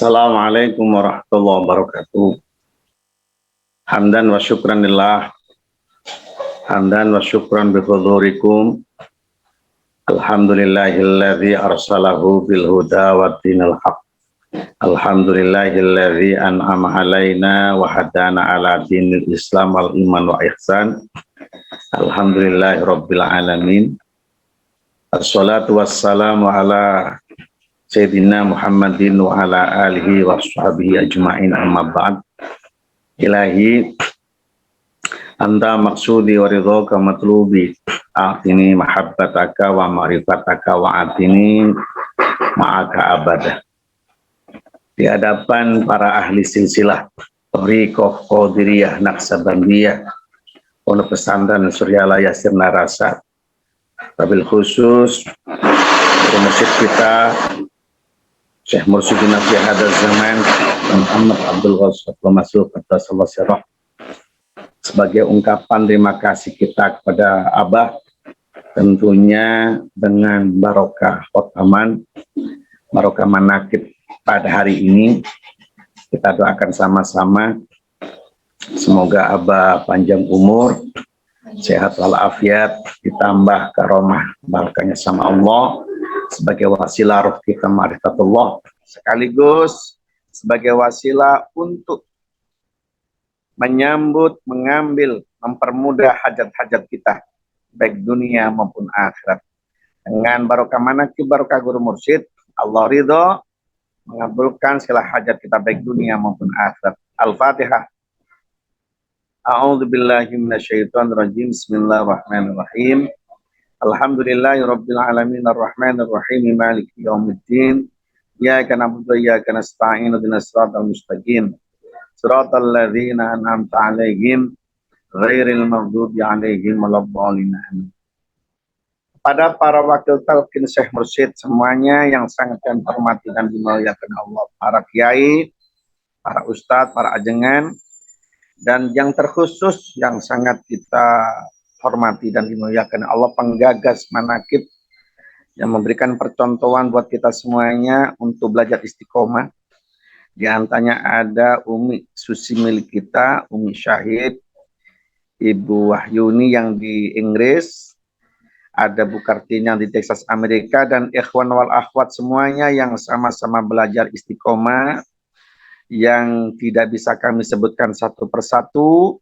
Assalamualaikum warahmatullahi wabarakatuh. Hamdan wa syukran lillah. Hamdan wa syukran bihudurikum. Alhamdulillahilladzi arsalahu bil huda wa dinil haq. Alhamdulillahilladzi an'ama alaina wa hadana ala dinil islam wal iman wa ihsan. Alhamdulillahi rabbil alamin. Assalatu wassalamu ala Sayyidina Muhammadin wa ala alihi wa sahbihi ajma'in amma ba'd. Ilahi anta maksudi wa ridhoka matlubi a'tini mahabbataka wa ma'rifataka wa a'tini ma'aka abada. Di hadapan para ahli silsilah Thariqah Qadiriyah Naqsabandiyah Pondok Pesantren Suryalaya Sirna Rasa, wabil khusus pemusik kita Syekh Mursyidina fi hadzal zaman Muhammad Abdul Ghassan Masuk Qaddasallahu sirrah, sebagai ungkapan terima kasih kita kepada Abah, tentunya dengan barokah khotaman, barokah manaqib pada hari ini. Kita doakan sama-sama semoga Abah panjang umur, sehat walafiat, ditambah karomah barakahnya sama Allah, sebagai wasilah roh kita ma'rifatullah, sekaligus sebagai wasilah untuk menyambut, mengambil, mempermudah hajat-hajat kita, baik dunia maupun akhirat. Dengan barokah manaqib, barokah guru mursyid, Allah ridho mengabulkan segala hajat kita baik dunia maupun akhirat. Al-Fatihah. A'udzu billahi minasyaitonir rajim. Bismillahirrahmanirrahim. Alhamdulillahi rabbil alamin arrahmanir rahim maliki yaumiddin. Iyyaka na'budu wa iyyaka nasta'in ihdinas siratal mustaqim. Siratal ladzina an'amta 'alaihim ghairil maghdubi 'alaihim waladdallin. Pada para wakil talqin Syekh Mursyid semuanya yang sangat kami hormati dan dimuliakan Allah, para kiai, para ustadz, para ajengan, dan yang terkhusus yang sangat kita hormati dan dimuliakan Allah, penggagas manaqib yang memberikan percontohan buat kita semuanya untuk belajar istiqomah. Di antaranya ada Umi Susi milik kita, Umi Syahid, Ibu Wahyuni yang di Inggris, ada Bu Kartini yang di Texas Amerika, dan ikhwan wal akhwat semuanya yang sama-sama belajar istiqomah, yang tidak bisa kami sebutkan satu persatu,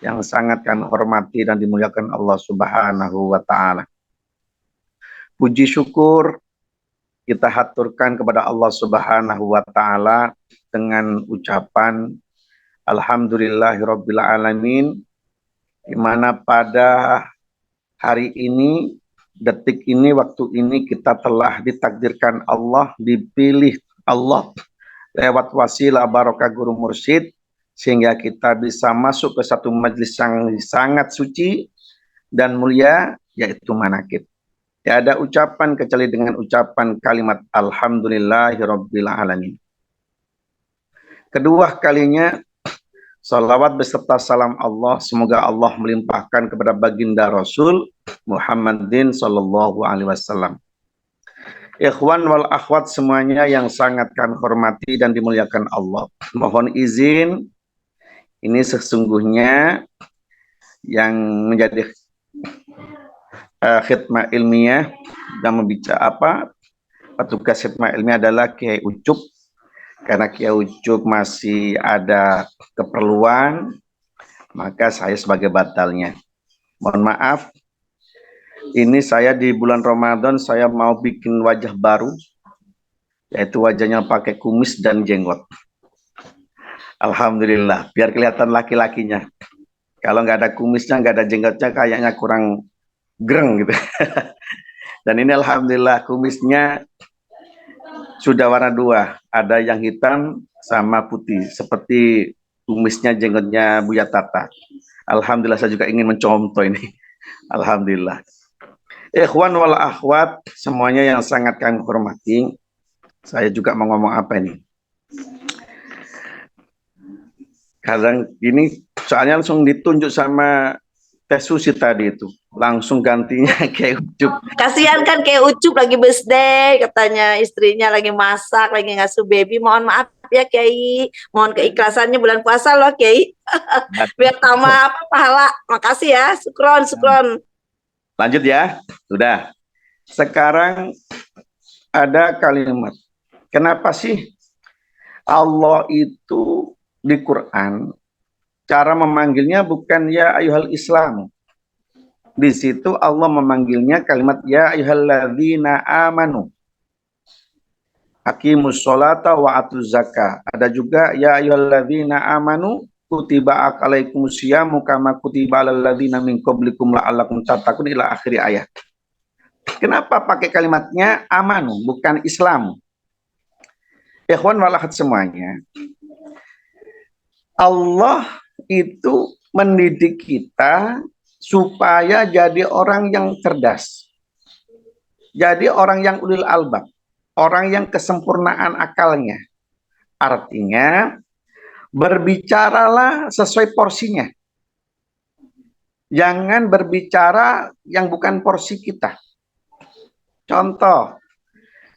yang sangat kami hormati dan dimuliakan Allah Subhanahu wa ta'ala. Puji syukur kita haturkan kepada Allah Subhanahu wa ta'ala dengan ucapan Alhamdulillahirabbil alamin, di mana pada hari ini, detik ini, waktu ini kita telah ditakdirkan Allah, dipilih Allah lewat wasilah barokah guru mursyid, sehingga kita bisa masuk ke satu majelis yang sangat suci dan mulia, yaitu manaqib. Ya, ada ucapan kecuali dengan ucapan kalimat Alhamdulillahirabbil alamin. Kedua kalinya, salawat beserta salam Allah, semoga Allah melimpahkan kepada baginda Rasul Muhammadin sallallahu alaihi wasallam. Ikhwan wal akhwat semuanya yang sangat kami hormati dan dimuliakan Allah, mohon izin, ini sesungguhnya yang menjadi khidmah ilmiah dan membicara petugas khidmah ilmiah adalah Kiai Ucup, karena Kiai Ucup masih ada keperluan, maka saya sebagai batalnya. Mohon maaf, ini saya di bulan Ramadan saya mau bikin wajah baru, yaitu wajahnya pakai kumis dan jenggot. Alhamdulillah, biar kelihatan laki-lakinya. Kalau nggak ada kumisnya, nggak ada jenggotnya, kayaknya kurang greng gitu. Dan ini alhamdulillah kumisnya sudah warna dua, ada yang hitam sama putih, seperti kumisnya jenggotnya Buya Tata. Alhamdulillah, saya juga ingin mencontoh ini. Alhamdulillah. Ikhwan wal akhwat semuanya yang sangat kami hormati, saya juga mau ngomong apa ini? Kadang ini soalnya langsung ditunjuk sama Teh Susi tadi itu langsung gantinya kayak Ucup. Kasihan kan kayak Ucup lagi birthday, katanya istrinya lagi masak, lagi ngasuh baby. Mohon maaf ya Kiai, mohon keikhlasannya bulan puasa loh Kiai. Biar tambah apa pahala. Makasih ya, sukron, sukron. Lanjut ya, sudah. Sekarang ada kalimat. Kenapa sih Allah itu di Quran cara memanggilnya bukan ya ayuhal Islam? Di situ Allah memanggilnya kalimat ya ayyuhalladzina amanu. Hakimus sholata wa atuz zakah. Ada juga ya ayyuhalladzina amanu kutiba alaikumus syiyamu kama kutiba alal ladzina min qablikum la'allakum tattaqun ila akhir ayat. Kenapa pakai kalimatnya amanu bukan Islam? Ikhwan walahat semuanya. Allah itu mendidik kita supaya jadi orang yang cerdas. Jadi orang yang ulil albab, orang yang kesempurnaan akalnya. Artinya berbicaralah sesuai porsinya. Jangan berbicara yang bukan porsi kita. Contoh,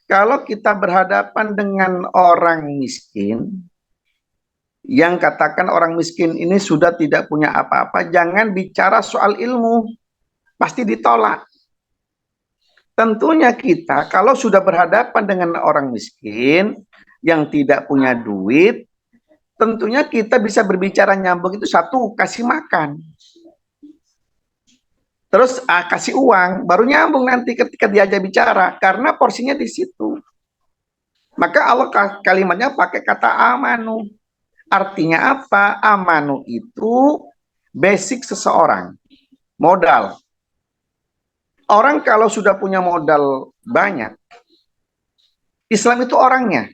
kalau kita berhadapan dengan orang miskin, yang katakan orang miskin ini sudah tidak punya apa-apa, jangan bicara soal ilmu, pasti ditolak. Tentunya kita kalau sudah berhadapan dengan orang miskin yang tidak punya duit, tentunya kita bisa berbicara nyambung itu satu, kasih makan. Terus kasih uang, baru nyambung nanti ketika diajak bicara, karena porsinya di situ. Maka Allah kalimatnya pakai kata amanu. Artinya apa? Amanu itu basic seseorang, modal. Orang kalau sudah punya modal banyak, Islam itu orangnya.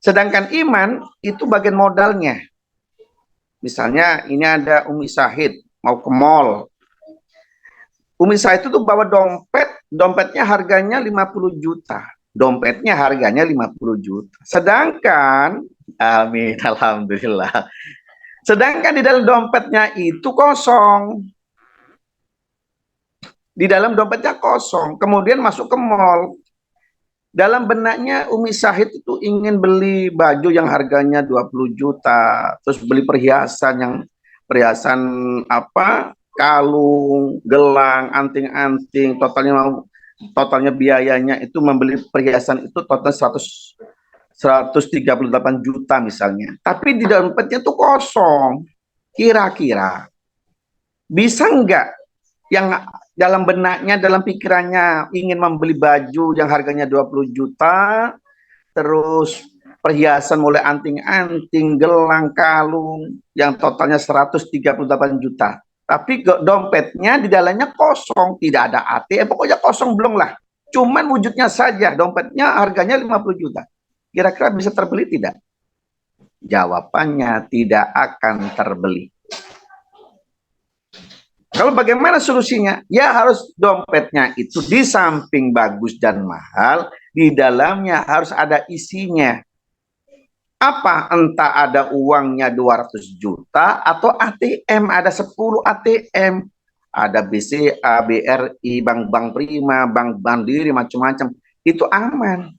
Sedangkan iman itu bagian modalnya. Misalnya ini ada Umi Syahid mau ke mall. Umi Syahid itu bawa dompet, dompetnya harganya 50 juta. Dompetnya harganya 50 juta. Sedangkan, amin, alhamdulillah. Sedangkan di dalam dompetnya itu kosong. Di dalam dompetnya kosong. Kemudian masuk ke mall. Dalam benaknya Umi Syahid itu ingin beli baju yang harganya 20 juta. Terus beli perhiasan apa? Kalung, gelang, anting-anting, totalnya biayanya itu membeli perhiasan itu total 138 juta misalnya. Tapi di dompetnya itu kosong. Kira-kira bisa enggak yang dalam benaknya, dalam pikirannya ingin membeli baju yang harganya 20 juta, terus perhiasan mulai anting-anting, gelang, kalung yang totalnya 138 juta. Tapi dompetnya di dalamnya kosong, tidak ada ATM, pokoknya kosong belum lah. Cuman wujudnya saja, dompetnya harganya 50 juta. Kira-kira bisa terbeli tidak? Jawabannya tidak akan terbeli. Kalau bagaimana solusinya? Ya harus dompetnya itu di samping bagus dan mahal, di dalamnya harus ada isinya. Apa? Entah ada uangnya 200 juta atau ATM, ada 10 ATM. Ada BCA, BRI, Bank Prima, Bank Mandiri, macam-macam. Itu aman.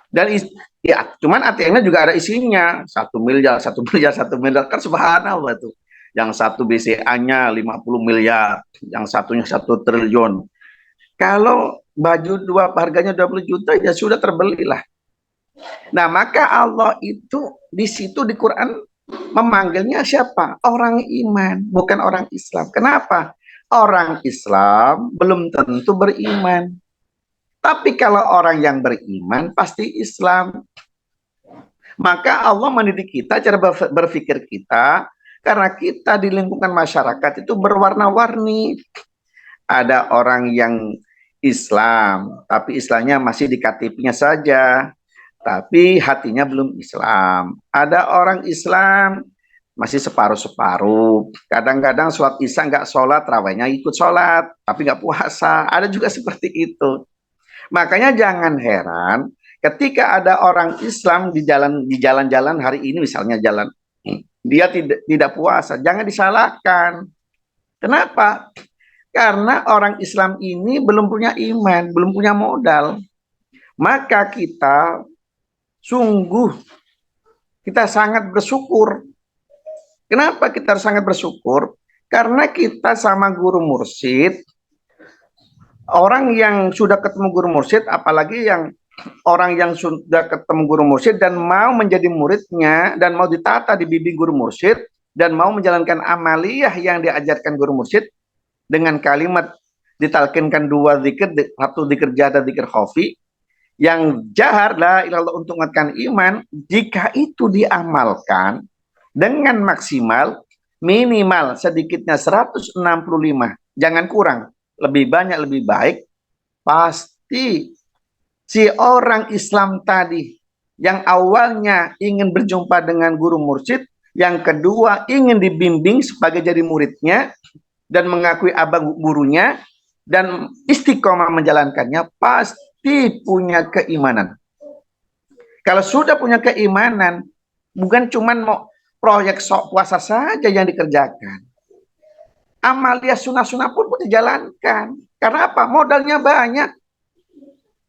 Dan ya, cuman ATM-nya juga ada isinya. 1 miliar, 1 miliar, 1 miliar. Kan subhanallah tuh. Yang satu BCA-nya 50 miliar, yang satunya 1 triliun. Kalau baju harganya 20 juta, ya sudah terbelilah. Nah, maka Allah itu di situ di Quran memanggilnya siapa? Orang iman, bukan orang Islam. Kenapa? Orang Islam belum tentu beriman. Tapi kalau orang yang beriman pasti Islam. Maka Allah mendidik kita cara berpikir kita, karena kita di lingkungan masyarakat itu berwarna-warni. Ada orang yang Islam, tapi Islamnya masih di KTP-nya saja, tapi hatinya belum Islam. Ada orang Islam masih separuh-separuh. Kadang-kadang sholat isya nggak sholat, rawainya ikut sholat, tapi nggak puasa. Ada juga seperti itu. Makanya jangan heran ketika ada orang Islam di jalan-jalan hari ini, misalnya jalan, dia tidak puasa, jangan disalahkan. Kenapa? Karena orang Islam ini belum punya iman, belum punya modal. Maka sungguh, kita sangat bersyukur. Kenapa kita harus sangat bersyukur? Karena kita sama guru mursyid, orang yang sudah ketemu guru mursyid, apalagi yang orang yang sudah ketemu guru mursyid dan mau menjadi muridnya, dan mau ditata di bimbing guru mursyid, dan mau menjalankan amaliyah yang diajarkan guru mursyid, dengan kalimat ditalkinkan 2 zikir, 1 zikir jahar dan zikir khafi, yang jahar la ilaha illallah untuk menguatkan iman, jika itu diamalkan dengan maksimal, minimal sedikitnya 165, jangan kurang, lebih banyak lebih baik, pasti si orang Islam tadi yang awalnya ingin berjumpa dengan guru mursyid, yang kedua ingin dibimbing sebagai jadi muridnya dan mengakui abang gurunya dan istiqomah menjalankannya, pasti punya keimanan. Kalau sudah punya keimanan, bukan cuma mau proyek sok puasa saja yang dikerjakan, amalia sunnah-sunnah pun dijalankan. Karena apa? Modalnya banyak.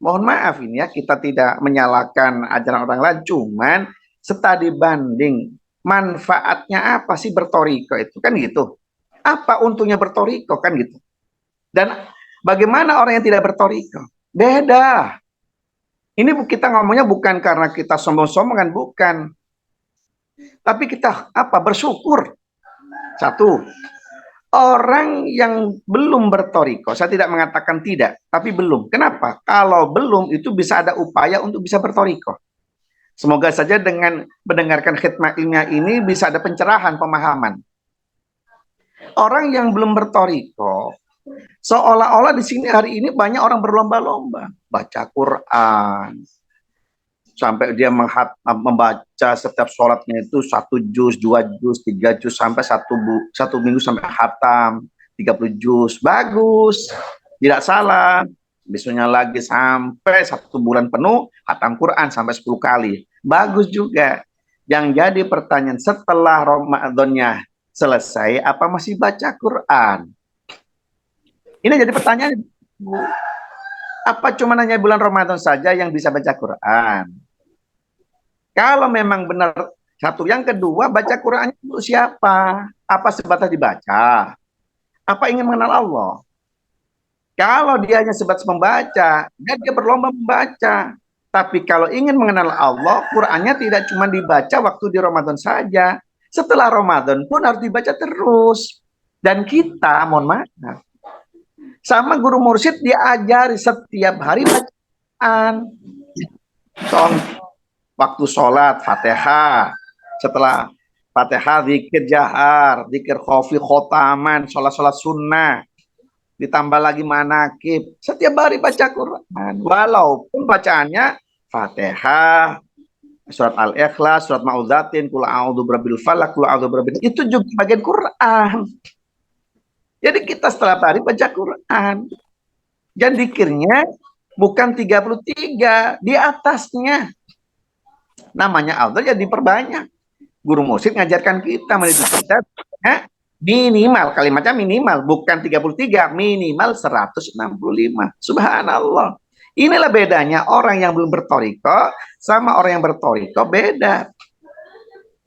Mohon maaf ini ya, kita tidak menyalahkan ajaran orang lain, cuman studi banding manfaatnya apa sih bertoriko itu, kan gitu. Apa untungnya bertoriko, kan gitu. Dan bagaimana orang yang tidak bertoriko? Beda. Ini kita ngomongnya bukan karena kita sombong-sombongan, bukan. Tapi kita bersyukur. Satu, orang yang belum bertoriko, saya tidak mengatakan tidak, tapi belum. Kenapa? Kalau belum, itu bisa ada upaya untuk bisa bertoriko. Semoga saja dengan mendengarkan khidmat ilmiah ini bisa ada pencerahan, pemahaman. Orang yang belum bertoriko, seolah-olah di sini hari ini banyak orang berlomba-lomba baca Quran, sampai dia membaca setiap sholatnya itu 1 juz, 2 juz, 3 juz, sampai satu minggu sampai khatam 30 juz. Bagus, tidak salah. Besoknya lagi sampai 1 bulan penuh khatam Quran sampai 10 kali. Bagus juga. Yang jadi pertanyaan, setelah Ramadannya selesai, apa masih baca Quran? Ini jadi pertanyaan. Apa cuma hanya bulan Ramadan saja yang bisa baca Quran? Kalau memang benar satu, yang kedua, baca Quran untuk siapa? Apa sebatas dibaca? Apa ingin mengenal Allah? Kalau dia hanya sebatas membaca, dia berlomba membaca. Tapi kalau ingin mengenal Allah, Qurannya tidak cuma dibaca waktu di Ramadan saja. Setelah Ramadan pun harus dibaca terus. Dan kita, mohon maaf, sama guru mursyid diajari setiap hari bacaan. Contoh, waktu sholat Fatihah, setelah Fatihah zikir jahar, zikir khafi, khotaman, sholat-sholat sunnah, ditambah lagi manakib, setiap hari baca Quran, walaupun bacaannya Fatihah, surat Al-Ikhlas, surat Ma'udzatin, Qul a'udzu birabbil falaq, Qul a'udzu birabbin, itu juga bagian Quran. Jadi kita setelah hari baca Quran. Dan zikirnya bukan 33, di atasnya. Namanya Allah jadi diperbanyak. Guru mursyid ngajarkan kita, mendidik kita minimal, kalimatnya minimal, bukan 33, minimal 165. Subhanallah. Inilah bedanya orang yang belum bertoriko sama orang yang bertoriko, beda.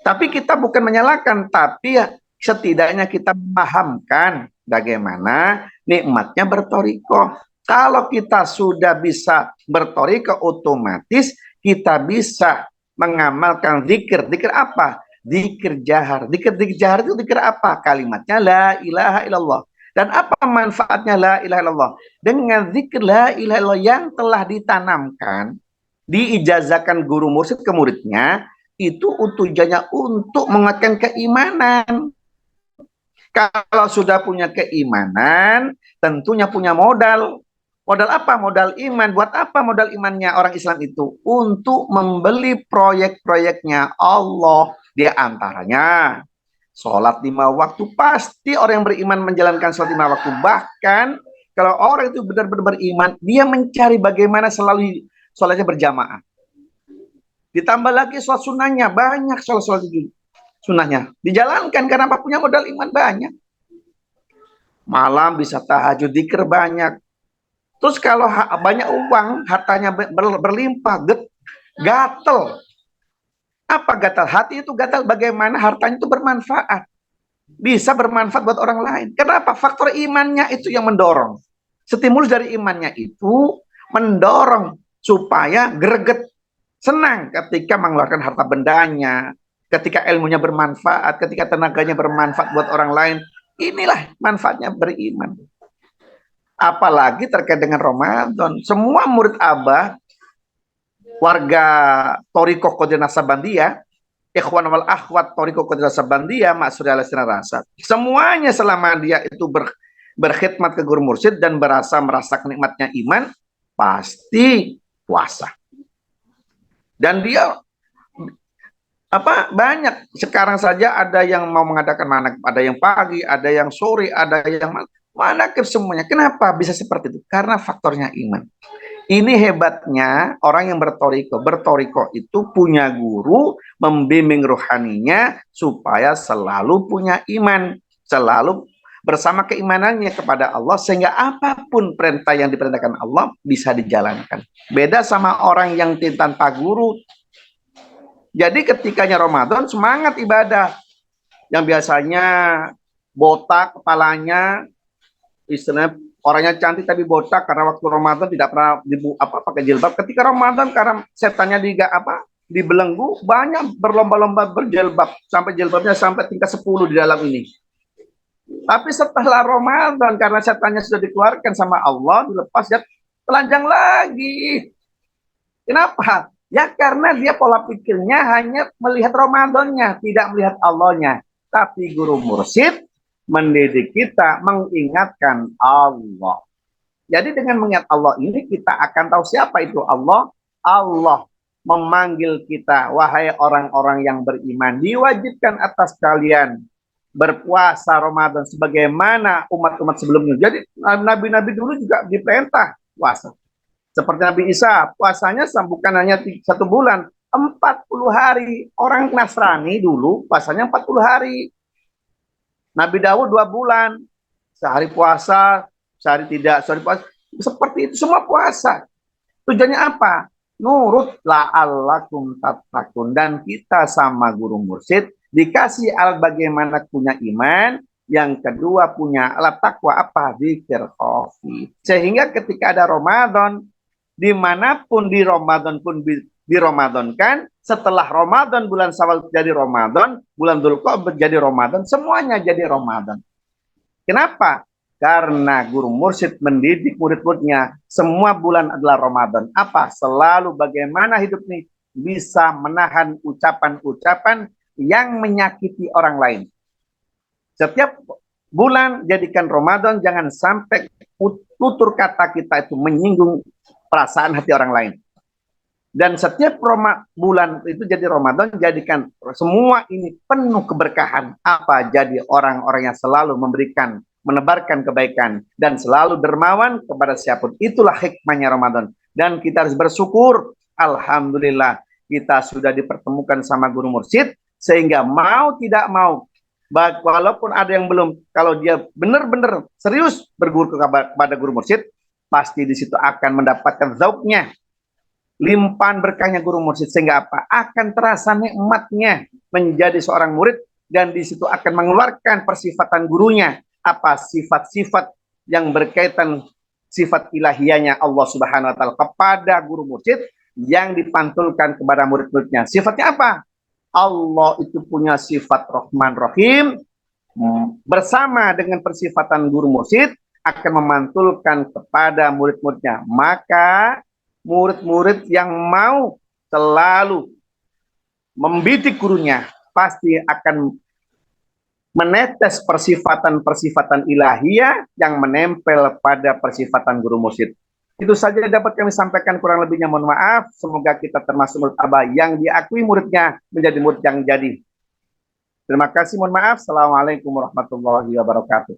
Tapi kita bukan menyalahkan, tapi setidaknya kita memahamkan bagaimana nikmatnya bertoriko. Kalau kita sudah bisa bertoriko, otomatis kita bisa mengamalkan zikir. Zikir apa? Zikir jahar. Zikir jahar itu zikir apa? Kalimatnya la ilaha illallah. Dan apa manfaatnya la ilaha illallah? Dengan zikir la ilaha illallah yang telah ditanamkan, diijazahkan guru mursyid ke muridnya, itu tujuannya untuk menguatkan keimanan. Kalau sudah punya keimanan, tentunya punya modal. Modal apa? Modal iman. Buat apa modal imannya orang Islam itu? Untuk membeli proyek-proyeknya Allah. Di antaranya sholat 5 waktu. Pasti orang yang beriman menjalankan sholat 5 waktu. Bahkan kalau orang itu benar-benar beriman, dia mencari bagaimana selalu sholatnya berjamaah. Ditambah lagi sholat sunnahnya, banyak sholat-sholat itu sunnahnya dijalankan. Karena apa? Punya modal iman banyak. malam bisa tahajud, zikir banyak. Terus kalau banyak uang, hartanya berlimpah, gatel. Apa gatal? Hati itu gatal bagaimana hartanya itu bermanfaat. Bisa bermanfaat buat orang lain. Kenapa? Faktor imannya itu yang mendorong. Stimulus dari imannya itu mendorong supaya greget, senang ketika mengeluarkan harta bendanya, ketika ilmunya bermanfaat, ketika tenaganya bermanfaat buat orang lain. Inilah manfaatnya beriman. Apalagi terkait dengan Ramadan. Semua murid Abah, warga Toriko Qadir Nasabandia, ikhwan wal akhwat Toriko Qadir Nasabandia, Maksud Alasina Rasa, semuanya selama dia itu berkhidmat ke guru mursyid dan merasa nikmatnya iman, pasti puasa. Dan dia banyak sekarang saja ada yang mau mengadakan manakib, ada yang pagi, ada yang sore, ada yang manakib, semuanya. Kenapa bisa seperti itu? Karena faktornya iman. Ini hebatnya orang yang bertoriko. Bertoriko itu punya guru, membimbing rohaninya supaya selalu punya iman, selalu bersama keimanannya kepada Allah, sehingga apapun perintah yang diperintahkan Allah bisa dijalankan. Beda sama orang yang tanpa guru. Jadi ketikanya Ramadan semangat ibadah. Yang biasanya botak kepalanya, istilahnya orangnya cantik tapi botak karena waktu Ramadan tidak pernah pakai jilbab. Ketika Ramadan karena setannya dibelenggu, banyak berlomba-lomba berjilbab sampai jilbabnya sampai tingkat 10 di dalam ini. Tapi setelah Ramadan karena setannya sudah dikeluarkan sama Allah, dilepas, ya telanjang lagi. Kenapa? Ya karena dia pola pikirnya hanya melihat Ramadannya, tidak melihat Allahnya. Tapi guru mursyid mendidik kita, mengingatkan Allah. Jadi dengan mengingat Allah ini kita akan tahu siapa itu Allah. Allah memanggil kita, wahai orang-orang yang beriman, diwajibkan atas kalian berpuasa Ramadan sebagaimana umat-umat sebelumnya. Jadi nabi-nabi dulu juga diperintah puasa. Seperti Nabi Isa, puasanya bukan hanya 1 bulan, 40 hari. Orang Nasrani dulu puasanya 40 hari. Nabi Daud 2 bulan, sehari puasa, sehari tidak, sehari puasa. Seperti itu semua puasa. Tujuannya apa? Nurut la'allakum tattaqun. Dan kita sama guru mursyid dikasih alat bagaimana punya iman. Yang kedua punya alat takwa apa? Zikir khafi. Sehingga ketika ada Ramadan, dimanapun di Ramadan pun diramadankan, setelah Ramadan bulan Syawal jadi Ramadan, bulan Dzulqa'dah jadi Ramadan, semuanya jadi Ramadan. Kenapa? Karena guru mursyid mendidik murid-muridnya, semua bulan adalah Ramadan. Apa? Selalu bagaimana hidup ini bisa menahan ucapan-ucapan yang menyakiti orang lain. Setiap bulan jadikan Ramadan, jangan sampai tutur kata kita itu menyinggung perasaan hati orang lain. Dan setiap bulan itu jadi Ramadan, jadikan semua ini penuh keberkahan. Apa? Jadi orang-orang yang selalu memberikan, menebarkan kebaikan, dan selalu dermawan kepada siapapun. Itulah hikmahnya Ramadan. Dan kita harus bersyukur, alhamdulillah, kita sudah dipertemukan sama guru mursyid, sehingga mau tidak mau, walaupun ada yang belum, kalau dia benar-benar serius berguru kepada guru mursyid, pasti di situ akan mendapatkan zauknya, limpahan berkahnya guru mursyid, sehingga apa? Akan terasa nikmatnya menjadi seorang murid, dan di situ akan mengeluarkan persifatan gurunya, apa? Sifat-sifat yang berkaitan sifat ilahiyahnya Allah Subhanahu wa taala kepada guru mursyid yang dipantulkan kepada murid-muridnya. Sifatnya apa? Allah itu punya sifat Rahman Rahim, bersama dengan persifatan guru mursyid akan memantulkan kepada murid-muridnya. Maka murid-murid yang mau selalu membidik gurunya pasti akan menetes persifatan-persifatan ilahiyah yang menempel pada persifatan guru mursyid. Itu saja yang dapat kami sampaikan, kurang lebihnya mohon maaf. Semoga kita termasuk murid Abah yang diakui muridnya menjadi murid yang jadi. Terima kasih, mohon maaf. Assalamualaikum warahmatullahi wabarakatuh.